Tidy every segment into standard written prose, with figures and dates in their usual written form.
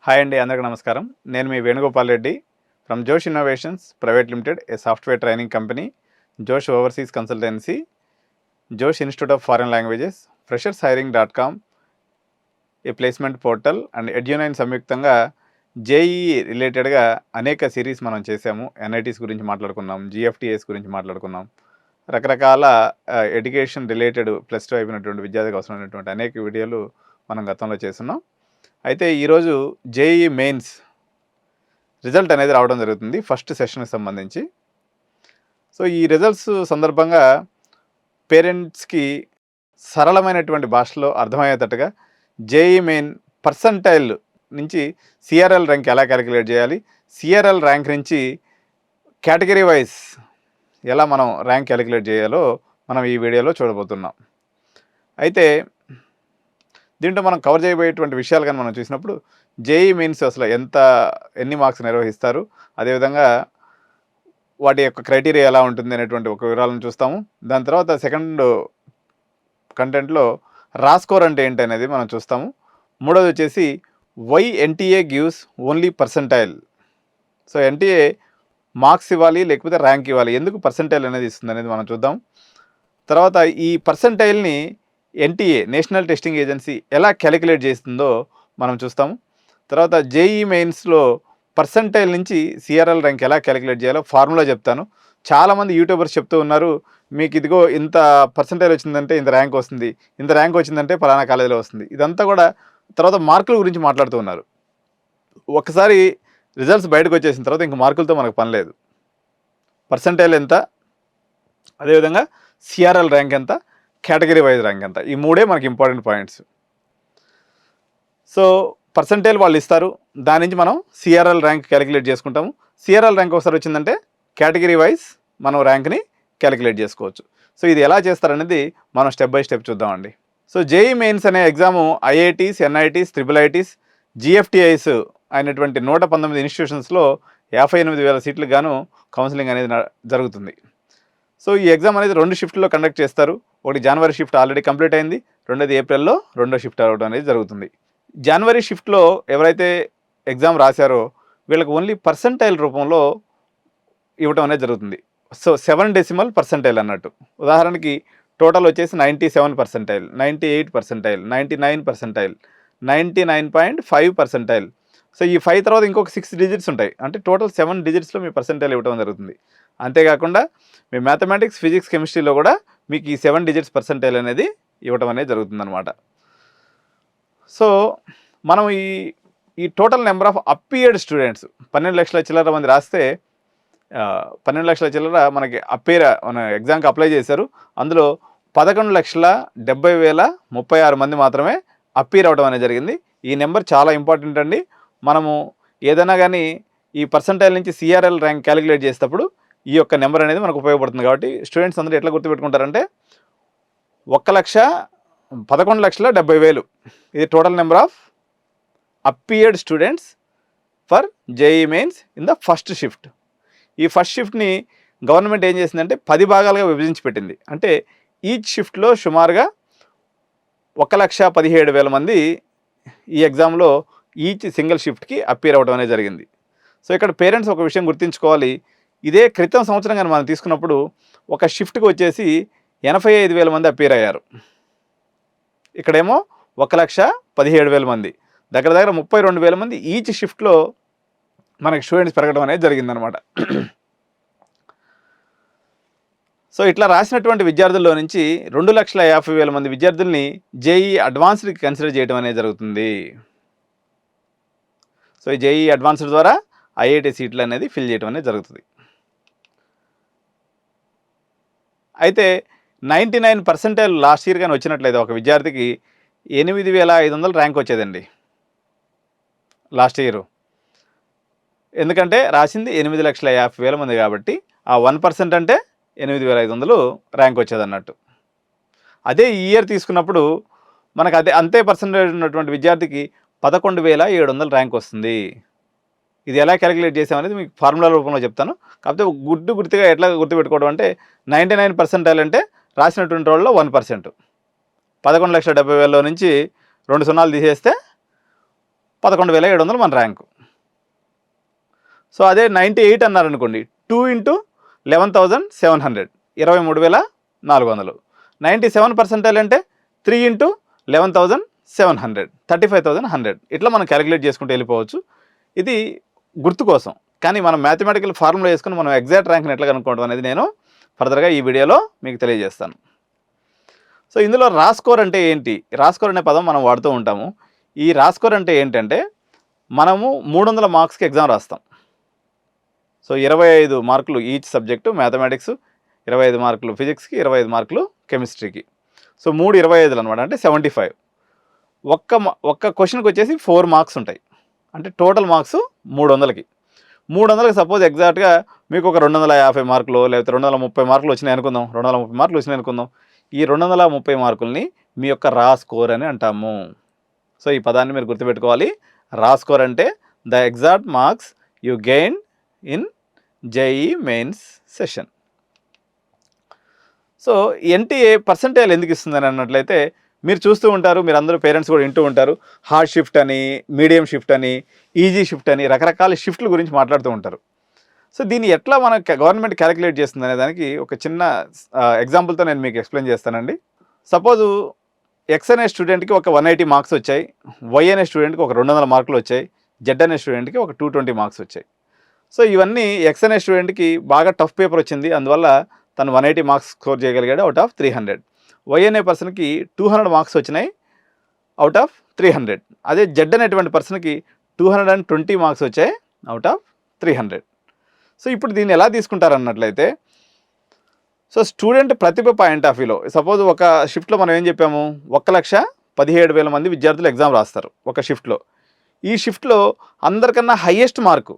Hi అండి, అందరికీ నమస్కారం. నేను మీ Venugopal Reddy from Josh innovations private limited, a software training company, Josh overseas consultancy, Josh institute of foreign languages, freshers hiring .com, a placement portal and Edunine సంయుక్తంగా JEE రిలేటెడ్గా అనేక సిరీస్ మనం చేసాము. ఎన్ఐటీస్ గురించి మాట్లాడుకున్నాం, జిఎఫ్టిఎస్ గురించి మాట్లాడుకున్నాం, రకరకాల ఎడ్యుకేషన్ రిలేటెడ్ +2 అయిపోయినటువంటి విద్యార్థికి అవసరమైనటువంటి అనేక వీడియోలు మనం గతంలో చేస్తున్నాం. అయితే ఈరోజు జేఈఈ మెయిన్స్ రిజల్ట్ అనేది రావడం జరుగుతుంది ఫస్ట్ సెషన్కి సంబంధించి. సో ఈ రిజల్ట్స్ సందర్భంగా పేరెంట్స్కి సరళమైనటువంటి భాషలో అర్థమయ్యేటట్టుగా జేఈఈ మెయిన్ పర్సంటైల్ నుంచి సిఆర్ఎల్ ర్యాంక్ ఎలా క్యాలిక్యులేట్ చేయాలి, సిఆర్ఎల్ ర్యాంక్ నుంచి కేటగిరీ వైజ్ ఎలా మనం ర్యాంక్ క్యాలిక్యులేట్ చేయాలో మనం ఈ వీడియోలో చూడబోతున్నాం. అయితే దీంట్లో మనం కవర్ చేయబోయేటువంటి విషయాలు కానీ మనం చూసినప్పుడు జేఈఈ మెయిన్స్ అసలు ఎన్ని మార్క్స్ నిర్వహిస్తారు, అదేవిధంగా వాటి యొక్క క్రైటీరియా ఎలా ఉంటుంది అనేటువంటి ఒక వివరాలను చూస్తాము. దాని తర్వాత సెకండ్ కంటెంట్లో రా స్కోర్ అంటే ఏంటి అనేది మనం చూస్తాము. మూడోది వచ్చేసి why NTA gives only percentile. So NTA marks ఇవ్వాలి లేకపోతే ర్యాంక్ ఇవ్వాలి, ఎందుకు పర్సంటైల్ అనేది ఇస్తుంది అనేది మనం చూద్దాం. తర్వాత ఈ పర్సంటైల్ని ఎన్టీఏ నేషనల్ టెస్టింగ్ ఏజెన్సీ ఎలా క్యాలిక్యులేట్ చేస్తుందో మనం చూస్తాము. తర్వాత జేఈఈ మెయిన్స్లో పర్సంటైల్ నుంచి సిఆర్ఎల్ ర్యాంక్ ఎలా క్యాలిక్యులేట్ చేయాలో ఫార్ములా చెప్తాను. చాలామంది యూట్యూబర్స్ చెప్తూ ఉన్నారు, మీకు ఇదిగో ఇంత పర్సంటైల్ వచ్చిందంటే ఇంత ర్యాంక్ వస్తుంది, ఇంత ర్యాంక్ వచ్చిందంటే ఫలానా కాలేజీలో వస్తుంది. ఇదంతా కూడా తర్వాత మార్కుల గురించి మాట్లాడుతూ ఉన్నారు. ఒకసారి రిజల్ట్స్ బయటకు వచ్చేసిన తర్వాత ఇంక మార్కులతో మనకు పని లేదు. పర్సంటైల్ ఎంత, అదేవిధంగా సిఆర్ఎల్ ర్యాంక్ ఎంత, కేటగిరీ వైజ్ ర్యాంక్ ఎంత, ఈ మూడే మనకి ఇంపార్టెంట్ పాయింట్స్. సో పర్సంటైల్ వాళ్ళు ఇస్తారు, దాని నుంచి మనం సిఆర్ఎల్ ర్యాంక్ క్యాలిక్యులేట్ చేసుకుంటాము. సిఆర్ఎల్ ర్యాంక్ ఒకసారి వచ్చిందంటే కేటగిరీ వైజ్ మనం ర్యాంక్ని క్యాలిక్యులేట్ చేసుకోవచ్చు. సో ఇది ఎలా చేస్తారనేది మనం స్టెప్ బై స్టెప్ చూద్దామండి. సో జేఈఈ మెయిన్స్ అనే exam IITs, NITs, IIITs, GFTIs అయినటువంటి 119 ఇన్స్టిట్యూషన్స్లో 58,000 సీట్లకు గాను కౌన్సిలింగ్ అనేది జరుగుతుంది. సో ఈ ఎగ్జామ్ అనేది 2 షిఫ్ట్లో కండక్ట్ చేస్తారు. ఒకటి జనవరి షిఫ్ట్ ఆల్రెడీ కంప్లీట్ అయింది, రెండోది ఏప్రిల్లో రెండో షిఫ్ట్ అవ్వడం అనేది జరుగుతుంది. జనవరి షిఫ్ట్లో ఎవరైతే ఎగ్జామ్ రాశారో వీళ్ళకి ఓన్లీ పర్సంటైల్ రూపంలో ఇవ్వడం అనేది జరుగుతుంది. సో 7 డెసిమల్ పర్సంటైల్ అన్నట్టు. ఉదాహరణకి టోటల్ వచ్చేసి 97 percentile, 98 percentile, 99 percentile, 99.5 percentile. So ఈ 5 తర్వాత ఇంకొక 6 డిజిట్స్ ఉంటాయి, అంటే టోటల్ 7 డిజిట్స్లో మీ పర్సంటైల్ ఇవ్వడం జరుగుతుంది. అంతేకాకుండా మీ మ్యాథమెటిక్స్, ఫిజిక్స్, కెమిస్ట్రీలో కూడా మీకు ఈ 7 డిజిట్స్ పర్సంటైల్ అనేది ఇవ్వడం అనేది జరుగుతుందన్నమాట. సో మనం ఈ total number of appeared students 12 లక్షల చిల్లర మంది రాస్తే 12 లక్షల చిల్లర మనకి మన ఎగ్జామ్కి అప్లై చేశారు. అందులో 11,70,36 మంది మాత్రమే అపీర్ అవ్వడం అనేది జరిగింది. ఈ నెంబర్ చాలా ఇంపార్టెంట్ అండి. మనము ఏదైనా కానీ ఈ పర్సంటైల్ నుంచి సిఆర్ఎల్ ర్యాంక్ క్యాలిక్యులేట్ చేసేటప్పుడు ఈ యొక్క నెంబర్ అనేది మనకు ఉపయోగపడుతుంది. కాబట్టి స్టూడెంట్స్ అందరూ ఎట్లా గుర్తుపెట్టుకుంటారంటే 1,11,70,000 ఇది total number of appeared students for JEE mains in the first shift. ఈ ఫస్ట్ షిఫ్ట్ని గవర్నమెంట్ ఏం చేసిందంటే 10 భాగాలుగా విభజించి పెట్టింది. అంటే ఈచ్ షిఫ్ట్లో సుమారుగా 1,17,000 మంది ఈ ఎగ్జామ్లో ఈచ్ సింగిల్ షిఫ్ట్కి అపీర్ అవ్వడం అనేది జరిగింది. సో ఇక్కడ పేరెంట్స్ ఒక విషయం గుర్తుంచుకోవాలి, ఇదే క్రితం సంవత్సరం కానీ మనం తీసుకున్నప్పుడు ఒక షిఫ్ట్కి వచ్చేసి 85,000 మంది అపీర్ అయ్యారు. ఇక్కడేమో 1,17,000 మంది, దగ్గర 32,000 మంది ఈచ్ షిఫ్ట్లో మనకి స్టూడెంట్స్ పెరగడం అనేది జరిగిందనమాట. సో ఇట్లా రాసినటువంటి విద్యార్థుల్లో నుంచి 2,50,000 మంది విద్యార్థుల్ని జేఈఈ అడ్వాన్స్డ్కి కన్సిడర్ చేయడం అనేది జరుగుతుంది. సో ఈ జేఈఈ అడ్వాన్స్డ్ ద్వారా ఐఐటీ సీట్లు అనేది ఫిల్ చేయడం అనేది జరుగుతుంది. అయితే 99 పర్సెంటైల్ లాస్ట్ ఇయర్ కానీ వచ్చినట్లయితే ఒక విద్యార్థికి 8,500 ర్యాంక్ వచ్చేదండి లాస్ట్ ఇయర్. ఎందుకంటే రాసింది 8,50,000 మంది కాబట్టి ఆ 1% అంటే 8,500 ర్యాంక్ వచ్చేది అన్నట్టు. అదే ఈ ఇయర్ తీసుకున్నప్పుడు మనకు అంతే పర్సెంటేజ్ ఉన్నటువంటి విద్యార్థికి 11,700 ర్యాంక్ వస్తుంది. ఇది ఎలా క్యాలిక్యులేట్ చేసామనేది మీకు ఫార్ములా రూపంలో చెప్తాను. కాకపోతే గుర్తుగా ఎట్లా గుర్తుపెట్టుకోవడం అంటే 99 పర్సెంటైల్ అంటే రాసినటువంటి వాళ్ళలో 1%. 11,70,000 నుంచి 2 సున్నాలు తీసేస్తే 11,700 మన ర్యాంకు. సో అదే 98 అన్నారనుకోండి, 2 × 11,700 23,400. 97 పర్సెంటైల్ అంటే 3 × 11,700 35,100. ఇట్లా మనం క్యాలిక్యులేట్ చేసుకుంటూ వెళ్ళిపోవచ్చు. ఇది గుర్తు కోసం. కానీ మనం మ్యాథమెటికల్ ఫార్ములా వేసుకుని మనం ఎగ్జాక్ట్ ర్యాంక్ని ఎట్లా కనుక్కోవడం అనేది నేను ఫర్దర్గా ఈ వీడియోలో మీకు తెలియజేస్తాను. సో ఇందులో రా స్కోర్ అంటే ఏంటి? రా స్కోర్ అనే పదం మనం వాడుతూ ఉంటాము. ఈ రా స్కోర్ అంటే ఏంటంటే మనము 300 మార్క్స్కి ఎగ్జామ్ రాస్తాం. సో 25 మార్కులు ఈచ్ సబ్జెక్టు, మ్యాథమెటిక్స్ 25 మార్కులు, ఫిజిక్స్కి 25 మార్కులు, కెమిస్ట్రీకి. సో 3 25 అనమాట, అంటే 75. ఒక్క క్వశ్చన్కి వచ్చేసి 4 మార్క్స్ ఉంటాయి. అంటే టోటల్ మార్క్స్ 300కి. 300కి సపోజ్ ఎగ్జాక్ట్గా మీకు ఒక 250 మార్కులు లేకపోతే 230 మార్కులు వచ్చినాయి అనుకుందాం. 230 మార్కులు వచ్చినాయి అనుకుందాం. ఈ 230 మార్కుల్ని మీ యొక్క రా స్కోర్ అని అంటాము. సో ఈ పదాన్ని మీరు గుర్తుపెట్టుకోవాలి. రా స్కోర్ అంటే the exact marks you gain in JEE mains session. So NTA percentile ఎందుకు ఇస్తుందని అన్నట్లయితే మీరు చూస్తూ ఉంటారు, మీరు అందరూ పేరెంట్స్ కూడా వింటూ ఉంటారు. హార్డ్ షిఫ్ట్ అని, మీడియం షిఫ్ట్ అని, ఈజీ షిఫ్ట్ అని రకరకాల షిఫ్ట్ల గురించి మాట్లాడుతూ ఉంటారు. సో దీన్ని ఎట్లా మన గవర్నమెంట్ క్యాలిక్యులేట్ చేస్తుంది అనే దానికి ఒక చిన్న ఎగ్జాంపుల్తో నేను మీకు ఎక్స్ప్లెయిన్ చేస్తానండి. సపోజు ఎక్స్ అనే స్టూడెంట్కి ఒక 180 మార్క్స్ వచ్చాయి, వై అనే స్టూడెంట్కి ఒక 200 మార్కులు వచ్చాయి, జెడ్ అనే స్టూడెంట్కి ఒక 220 మార్క్స్ వచ్చాయి. సో ఇవన్నీ ఎక్స్ అనే స్టూడెంట్కి బాగా టఫ్ పేపర్ వచ్చింది, అందువల్ల తను 180 మార్క్స్ స్కోర్ చేయగలిగాడు అవుట్ ఆఫ్ 300. వై అనే పర్సన్కి 200 మార్క్స్ వచ్చినాయి అవుట్ ఆఫ్ 300. అదే జెడ్ అనేటువంటి పర్సన్కి 220 మార్క్స్ వచ్చాయి అవుట్ ఆఫ్ 300. సో ఇప్పుడు దీన్ని ఎలా తీసుకుంటారు అన్నట్లయితే, so student Pratibha point of వ్యూలో సపోజ్ ఒక షిఫ్ట్లో మనం ఏం చెప్పాము, 1,17,000 మంది విద్యార్థులు ఎగ్జామ్ రాస్తారు ఒక షిఫ్ట్లో. ఈ షిఫ్ట్లో అందరికన్నా హయ్యెస్ట్ మార్కు,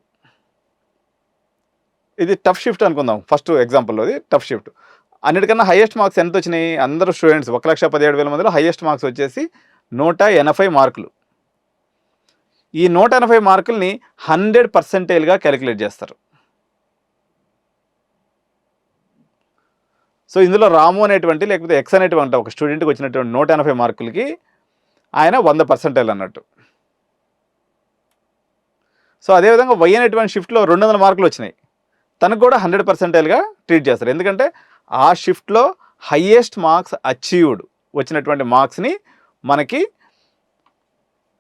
ఇది టఫ్ షిఫ్ట్ అనుకుందాం, ఫస్ట్ ఎగ్జాంపుల్లో ఇది టఫ్ షిఫ్ట్. అన్నిటికన్నా హయ్యెస్ట్ మార్క్స్ ఎంత వచ్చినాయి, అందరూ స్టూడెంట్స్ 1,17,000 మందిలో హయ్యెస్ట్ మార్క్స్ వచ్చేసి 180 మార్కులు. ఈ 180 మార్కుల్ని 100%గా క్యాలిక్యులేట్ చేస్తారు. సో ఇందులో రాము అనేటువంటి లేకపోతే ఎక్స్ అనేటువంటి ఒక స్టూడెంట్కి వచ్చినటువంటి 180 మార్కులకి ఆయన 100% అన్నట్టు. సో అదేవిధంగా వై అనేటువంటి షిఫ్ట్లో 200 మార్కులు వచ్చినాయి, తనకు కూడా 100%గా ట్రీట్ చేస్తారు. ఎందుకంటే ఆ షిఫ్ట్లో హయ్యెస్ట్ మార్క్స్ అచీవ్డ్ వచ్చినటువంటి మార్క్స్ని మనకి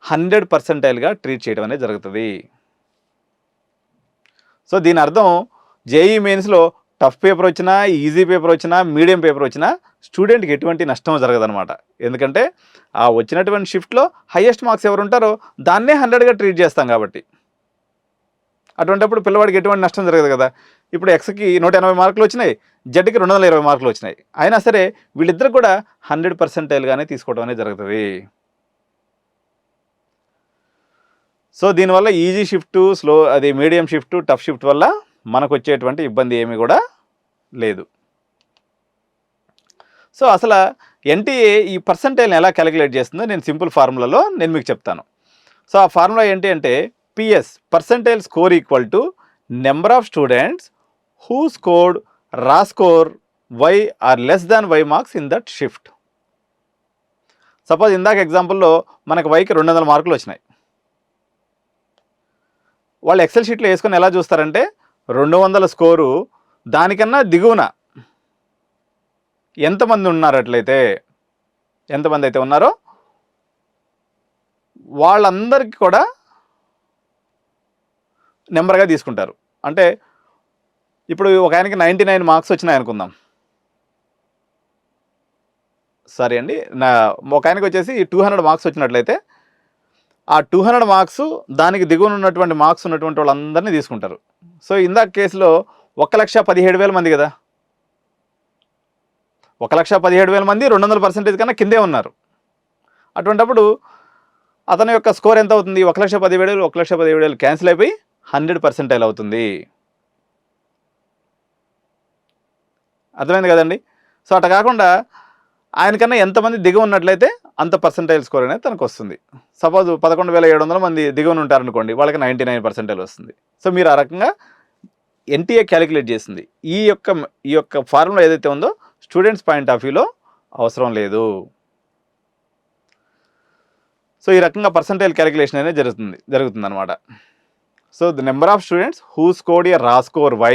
100%గా ట్రీట్ చేయడం అనేది జరుగుతుంది. సో దీని అర్థం జేఈ మెయిన్స్లో టఫ్ పేపర్ వచ్చినా, ఈజీ పేపర్ వచ్చినా, మీడియం పేపర్ వచ్చినా స్టూడెంట్కి ఎటువంటి నష్టం జరగదనమాట. ఎందుకంటే ఆ వచ్చినటువంటి షిఫ్ట్లో హయ్యెస్ట్ మార్క్స్ ఎవరు ఉంటారో దాన్నే 100గా ట్రీట్ చేస్తాం కాబట్టి. అటువంటిప్పుడు పిల్లవాడికి ఎటువంటి నష్టం జరగదు కదా. ఇప్పుడు ఎక్స్కి 180 మార్కులు వచ్చినాయి, జెడ్కి 220 మార్కులు వచ్చినాయి, అయినా సరే వీళ్ళిద్దరు కూడా 100%గానే తీసుకోవడం అనేది జరుగుతుంది. సో దీనివల్ల ఈజీ షిఫ్ట్, అది మీడియం షిఫ్ట్, టఫ్ షిఫ్ట్ వల్ల మనకు వచ్చేటువంటి ఇబ్బంది ఏమీ కూడా లేదు. సో అసలు ఎన్టీఏ ఈ పర్సంటైల్ని ఎలా క్యాలిక్యులేట్ చేస్తుందో నేను సింపుల్ ఫార్ములాలో నేను మీకు చెప్తాను. సో ఆ ఫార్ములా ఏంటి అంటే PS percentile score equal to number of students who scored raw score Y or less than Y marks in that shift. Suppose ఇందాక ఎగ్జాంపుల్లో మనకు వైకి 200 మార్కులు వచ్చినాయి. వాళ్ళు ఎక్సెల్ షీట్లో వేసుకొని ఎలా చూస్తారంటే 200 స్కోరు దానికన్నా దిగువన ఎంతమంది ఉన్నారు, అట్లయితే ఎంతమంది అయితే ఉన్నారో వాళ్ళందరికీ కూడా నెంబర్గా తీసుకుంటారు. అంటే ఇప్పుడు ఒక ఆయనకి 99 మార్క్స్ వచ్చినాయి అనుకుందాం, సరే అండి, ఒక ఆయనకి వచ్చేసి 200 మార్క్స్ వచ్చినట్లయితే ఆ 200 మార్క్స్ దానికి దిగువన ఉన్నటువంటి మార్క్స్ ఉన్నటువంటి వాళ్ళందరినీ తీసుకుంటారు. సో ఇందాక కేసులో 1,17,000 మంది కదా, 1,17,000 మంది 200% కన్నా కిందే ఉన్నారు. అటువంటిప్పుడు అతని యొక్క స్కోర్ ఎంత అవుతుంది, 1,17,000 క్యాన్సిల్ అయిపోయి 100% అవుతుంది. అర్థమైంది కదండి. సో అట్లా కాకుండా ఆయనకన్నా ఎంతమంది దిగువ ఉన్నట్లయితే అంత పర్సంటైల్ స్కోర్ అనేది తనకు వస్తుంది. సపోజ్ 11,700 మంది దిగువన ఉంటారనుకోండి, వాళ్ళకి 99% వస్తుంది. సో మీరు ఆ రకంగా ఎన్టీఏ క్యాలిక్యులేట్ చేసింది. ఈ యొక్క ఫార్ములా ఏదైతే ఉందో స్టూడెంట్స్ పాయింట్ ఆఫ్ వ్యూలో అవసరం లేదు. సో ఈ రకంగా పర్సంటైల్ క్యాలిక్యులేషన్ అనేది జరుగుతుందన్నమాట. So the number of students who scored a raw score Y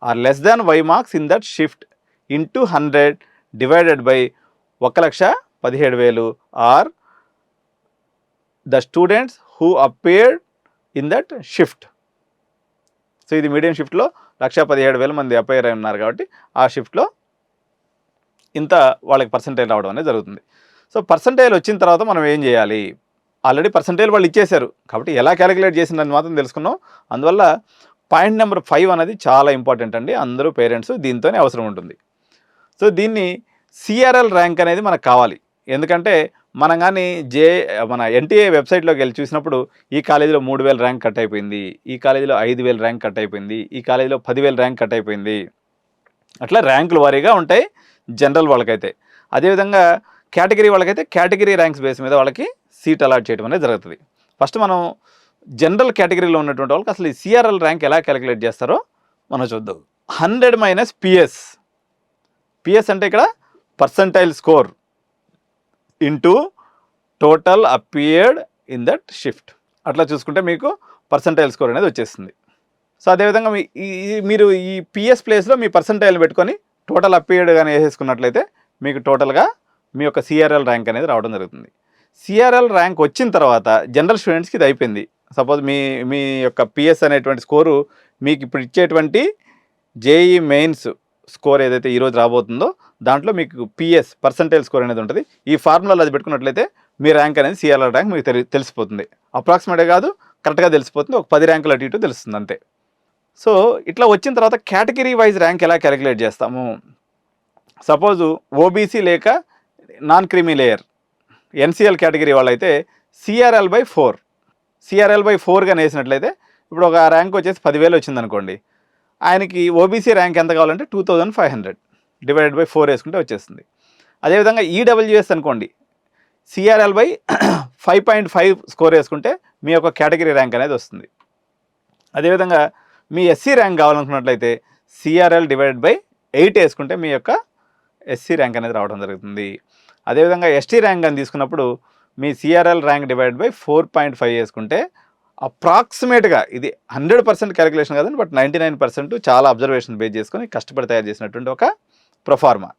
or less than Y marks in that shift into 100 divided by 1,17,000 are the students who appeared in that shift. So ఇది medium షిఫ్ట్లో 1,17,000 మంది appear అయి ఉన్నారు కాబట్టి ఆ షిఫ్ట్లో ఇంత వాళ్ళకి పర్సంటైల్ రావడం అనేది జరుగుతుంది. సో పర్సంటైల్ వచ్చిన తర్వాత మనం ఏం చేయాలి? ఆల్రెడీ పర్సంటైల్ వాళ్ళు ఇచ్చేశారు కాబట్టి ఎలా క్యాలిక్యులేట్ చేసిందని మాత్రం తెలుసుకున్నాం. అందువల్ల పాయింట్ నెంబర్ 5 అనేది చాలా ఇంపార్టెంట్ అండి. అందరూ పేరెంట్స్ దీంతోనే అవసరం ఉంటుంది. సో దీన్ని సిఆర్ఎల్ ర్యాంక్ అనేది మనకు కావాలి. ఎందుకంటే మనం కానీ మన ఎన్టీఏ వెబ్సైట్లోకి వెళ్ళి చూసినప్పుడు ఈ కాలేజీలో 3,000 ర్యాంక్ కట్ అయిపోయింది, ఈ కాలేజీలో 5,000 ర్యాంక్ కట్ అయిపోయింది, ఈ కాలేజీలో 10,000 ర్యాంక్ కట్ అయిపోయింది, అట్లా ర్యాంకుల వారీగా ఉంటాయి జనరల్ వాళ్ళకైతే. అదేవిధంగా కేటగిరీ వాళ్ళకైతే కేటగిరీ ర్యాంక్స్ బేస్ మీద వాళ్ళకి సీట్ అలాట్ చేయడం అనేది జరుగుతుంది. ఫస్ట్ మనం జనరల్ కేటగిరీలో ఉన్నటువంటి వాళ్ళకి అసలు ఈ సిఆర్ఎల్ ర్యాంక్ ఎలా క్యాలిక్యులేట్ చేస్తారో మనం చూద్దాం. 100 మైనస్ పిఎస్. పిఎస్ అంటే ఇక్కడ percentile score into total appeared in that shift. అట్లా చూసుకుంటే మీకు పర్సంటైల్ స్కోర్ అనేది వచ్చేస్తుంది. సో అదేవిధంగా మీరు ఈ పిఎస్ ప్లేస్లో మీ పర్సంటైల్ పెట్టుకొని టోటల్ అపియర్డ్ కానీ వేసేసుకున్నట్లయితే మీకు టోటల్గా మీ యొక్క సిఆర్ఎల్ ర్యాంక్ అనేది రావడం జరుగుతుంది. సిఆర్ఎల్ ర్యాంక్ వచ్చిన తర్వాత జనరల్ స్టూడెంట్స్కి ఇది అయిపోయింది. సపోజ్ మీ యొక్క పిఎస్ అనేటువంటి స్కోరు మీకు ఇప్పుడు ఇచ్చేటువంటి జేఈ మెయిన్స్ స్కోర్ ఏదైతే ఈరోజు రాబోతుందో దాంట్లో మీకు పిఎస్ పర్సంటైల్ స్కోర్ అనేది ఉంటుంది. ఈ ఫార్ములాలో అది పెట్టుకున్నట్లయితే మీ ర్యాంక్ అనేది సిఆర్ఎల్ ర్యాంక్ మీకు తెలిసిపోతుంది. అప్రాక్సిమేట్గా కాదు, కరెక్ట్గా తెలిసిపోతుంది. ఒక 10 ర్యాంకులు అటు ఇటు తెలుస్తుంది అంతే. సో ఇట్లా వచ్చిన తర్వాత కేటగిరీ వైజ్ ర్యాంక్ ఎలా క్యాలిక్యులేట్ చేస్తాము? సపోజు ఓబీసీ లేక non creamy layer NCL category వాళ్ళైతే సిఆర్ఎల్/4 సిఆర్ఎల్/4గా వేసినట్లయితే ఇప్పుడు ఒక ర్యాంక్ వచ్చేసి 10,000 వచ్చిందనుకోండి, ఆయనకి ఓబీసీ ర్యాంక్ ఎంత కావాలంటే 2,500 డివైడెడ్ బై 4 వేసుకుంటే వచ్చేస్తుంది. అదేవిధంగా ఈడబ్ల్యూఎస్ అనుకోండి, సిఆర్ఎల్/5.5 స్కోర్ వేసుకుంటే మీ యొక్క కేటగిరీ ర్యాంక్ అనేది వస్తుంది. అదేవిధంగా మీ ఎస్సీ ర్యాంక్ కావాలనుకున్నట్లయితే సిఆర్ఎల్ డివైడెడ్ బై 8 వేసుకుంటే మీ యొక్క ఎస్సీ ర్యాంక్ అనేది రావడం జరుగుతుంది. అదేవిధంగా ఎస్టీ ర్యాంక్ అని తీసుకున్నప్పుడు మీ సిఆర్ఎల్ ర్యాంక్ డివైడెడ్ బై 4.5 వేసుకుంటే అప్రాక్సిమేట్గా ఇది 100% క్యాలిక్యులేషన్ కాదండి, బట్ 99% చాలా అబ్జర్వేషన్ బేస్ చేసుకొని కష్టపడి తయారు చేసినటువంటి ఒక ప్రొఫార్మా.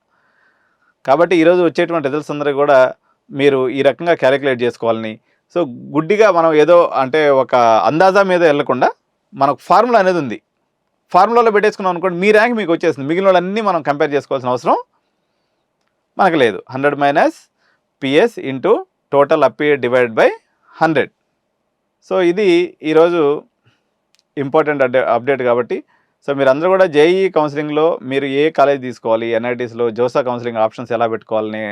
కాబట్టి ఈరోజు వచ్చేటువంటి రిజల్ట్స్ అందరూ కూడా మీరు ఈ రకంగా క్యాలిక్యులేట్ చేసుకోవాలని. సో గుడ్డిగా మనం ఏదో అంటే ఒక అందాజా మీద వెళ్ళకుండా మనకు ఫార్ములా అనేది ఉంది. ఫార్ములాలో పెట్టేసుకున్నాం అనుకోండి, మీ ర్యాంక్ మీకు వచ్చేస్తుంది. మిగిలిన వాళ్ళన్నీ మనం కంపేర్ చేసుకోవాల్సిన అవసరం మనకు లేదు. 100 minus PS into total appear divided by 100. So ఇది ఈరోజు ఇంపార్టెంట్ అప్డేట్ కాబట్టి సో మీరు అందరూ కూడా జేఈ కౌన్సిలింగ్లో మీరు ఏ కాలేజ్ తీసుకోవాలి, ఎన్ఐటీస్లో జోసా కౌన్సిలింగ్ ఆప్షన్స్ ఎలా పెట్టుకోవాలని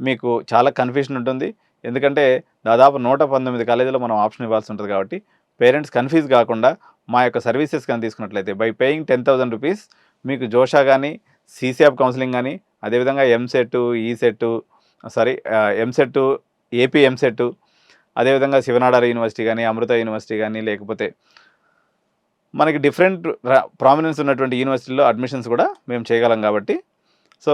మీకు చాలా కన్ఫ్యూషన్ ఉంటుంది. ఎందుకంటే దాదాపు 119 కాలేజీలో మనం ఆప్షన్ ఇవ్వాల్సి ఉంటుంది. కాబట్టి పేరెంట్స్ కన్ఫ్యూజ్ కాకుండా మా యొక్క సర్వీసెస్ కానీ తీసుకున్నట్లయితే బై పేయింగ్ 10,000 రూపీస్ మీకు జోషా కానీ సిసిఎఫ్ కౌన్సిలింగ్ కానీ అదేవిధంగా ఎంసెట్ ఎంసెట్ ఏపీ ఎంసెట్ అదేవిధంగా శివనాడారి యూనివర్సిటీ కానీ అమృత యూనివర్సిటీ కానీ లేకపోతే మనకి డిఫరెంట్ ప్రామినెన్స్ ఉన్నటువంటి యూనివర్సిటీలో అడ్మిషన్స్ కూడా మేము చేయగలం. కాబట్టి సో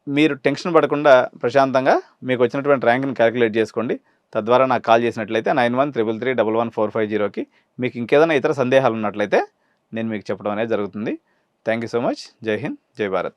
మీరు టెన్షన్ పడకుండా ప్రశాంతంగా మీకు వచ్చినటువంటి ర్యాంక్ని క్యాలిక్యులేట్ చేసుకోండి. తద్వారా నాకు కాల్ చేసినట్లయితే 9133311450కి మీకు ఇంకేదైనా ఇతర సందేహాలు ఉన్నట్లయితే నేను మీకు చెప్పడం అనేది జరుగుతుంది. Thank you so much. జై హింద్, జై భారత్.